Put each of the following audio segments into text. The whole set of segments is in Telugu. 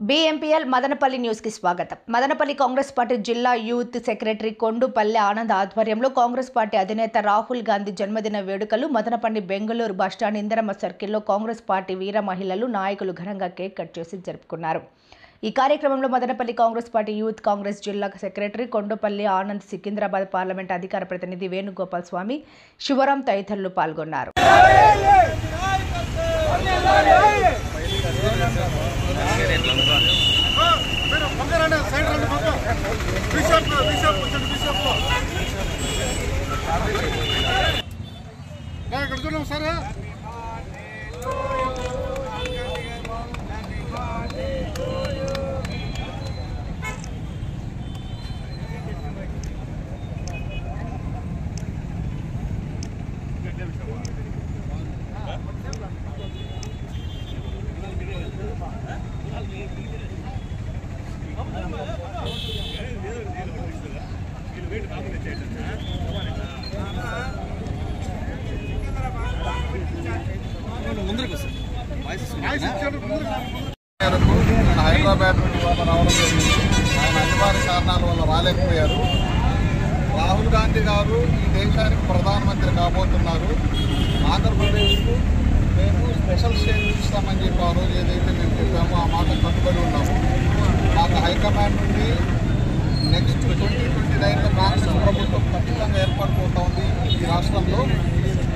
బీఎంపీఎల్ మదనపల్లి న్యూస్ కి స్వాగతం. మదనపల్లి కాంగ్రెస్ పార్టీ జిల్లా యూత్ సెక్రటరీ కొండుపల్లి ఆనంద్ ఆధ్వర్యంలో కాంగ్రెస్ పార్టీ అధినేత రాహుల్ గాంధీ జన్మదిన వేడుకలు మదనపల్లి బెంగళూరు బస్టాండ్ ఇందిరమ్మ సర్కిల్లో కాంగ్రెస్ పార్టీ వీర మహిళలు నాయకులు ఘనంగా కేక్ కట్ చేసి జరుపుకున్నారు. ఈ కార్యక్రమంలో మదనపల్లి కాంగ్రెస్ పార్టీ యూత్ కాంగ్రెస్ జిల్లా సెక్రటరీ కొండుపల్లి ఆనంద్, సికింద్రాబాద్ పార్లమెంట్ అధికార ప్రతినిధి వేణుగోపాల్ స్వామి, శివరాం తదితరులు పాల్గొన్నారు. హైదరాబాద్ నుండి వాళ్ళ రావడం జరిగింది. ఆయన అనివార్య కారణాల వల్ల రాలేకపోయారు. రాహుల్ గాంధీ గారు ఈ దేశానికి ప్రధానమంత్రి కాబోతున్నారు. ఆంధ్రప్రదేశ్కు మేము స్పెషల్ స్టేటస్ ఇస్తామని చెప్పి ఆ రోజు ఏదైతే మేము చెప్పామో ఆ మాట కట్టుబడి ఉన్నాము. మాకు హైకమాండ్ నుండి నెక్స్ట్ 2029లో కాంగ్రెస్ ప్రభుత్వం ఖచ్చితంగా ఏర్పడిపోతుంది ఈ రాష్ట్రంలో.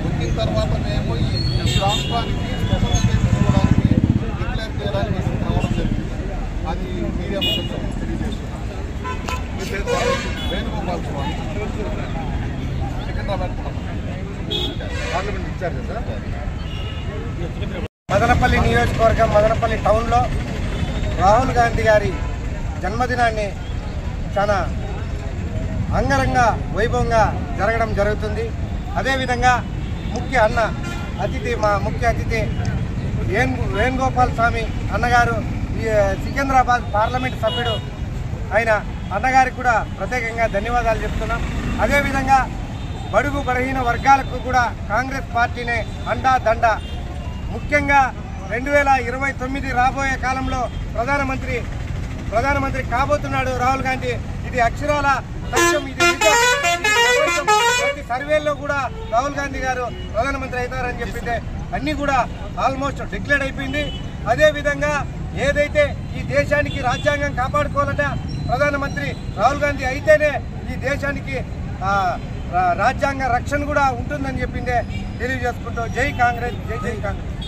వచ్చిన తర్వాత మేము ఈ రాష్ట్రానికి స్పెషల్ స్టేటస్ ఇవ్వడానికి డిక్లేర్ చేయడానికి రావడం జరిగింది. అది మీడియా ముఖ్యంగా తెలియజేస్తున్నాం. వేణుగోపాల్ స్వామి, సికింద్రాబాద్ పార్లమెంట్ ఇచ్చారు కదా. మదనపల్లి నియోజకవర్గం మదనపల్లి టౌన్లో రాహుల్ గాంధీ గారి జన్మదినాన్ని చాలా అంగరంగ వైభవంగా జరగడం జరుగుతుంది. అదేవిధంగా మా ముఖ్య అతిథి వేణుగోపాల్ స్వామి అన్నగారు సికింద్రాబాద్ పార్లమెంట్ సభ్యుడు ఆయన అన్నగారికి కూడా ప్రత్యేకంగా ధన్యవాదాలు చెప్తున్నాం. అదేవిధంగా బడుగు బలహీన వర్గాలకు కూడా కాంగ్రెస్ పార్టీనే అండా దండ. ముఖ్యంగా 2029 రాబోయే కాలంలో ప్రధానమంత్రి కాబోతున్నాడు రాహుల్ గాంధీ. ఇది అక్షరాల సత్యం. ఇది ప్రతి సర్వేల్లో కూడా రాహుల్ గాంధీ గారు ప్రధానమంత్రి అవుతారని చెప్పింది అన్నీ కూడా ఆల్మోస్ట్ డిక్లేర్ అయిపోయింది. అదేవిధంగా ఏదైతే ఈ దేశానికి రాజ్యాంగం కాపాడుకోవాలంటే ప్రధానమంత్రి రాహుల్ గాంధీ అయితేనే ఈ దేశానికి రాజ్యాంగ రక్షణ కూడా ఉంటుందని చెప్పిందే తెలియజేసుకుంటూ జై కాంగ్రెస్, జై కాంగ్రెస్.